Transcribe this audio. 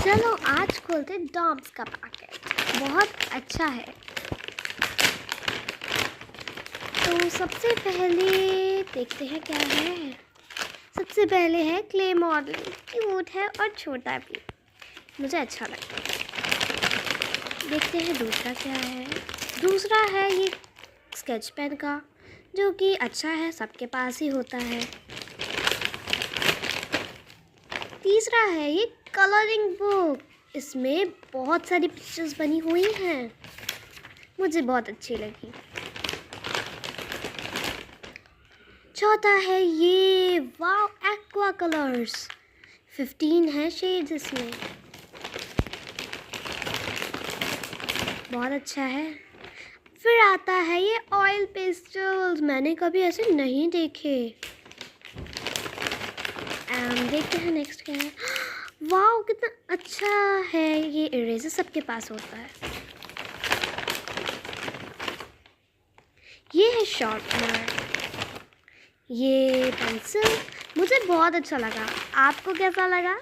चलो आज खोलते डॉम्स का पैकेट। बहुत अच्छा है। तो सबसे पहले देखते हैं क्या है। सबसे पहले है क्ले मॉडल। क्यूट है और छोटा भी, मुझे अच्छा लगता है। देखते हैं दूसरा क्या है। दूसरा है ये स्केच पेन का, जो कि अच्छा है, सबके पास ही होता है। तीसरा है ये कलरिंग बुक। इसमें बहुत सारी पिक्चर्स बनी हुई हैं, मुझे बहुत अच्छी लगी। चौथा है ये वाओ एक्वा कलर्स। 15 है शेड्स इसमें, बहुत अच्छा है। फिर आता है ये ऑयल पेस्टल्स। मैंने कभी ऐसे नहीं देखे। देखते हैं नेक्स्ट क्या है। वाओ कितना अच्छा है। ये इरेजर सबके पास होता है। ये है शार्पनर, ये पेंसिल। मुझे बहुत अच्छा लगा। आपको कैसा लगा?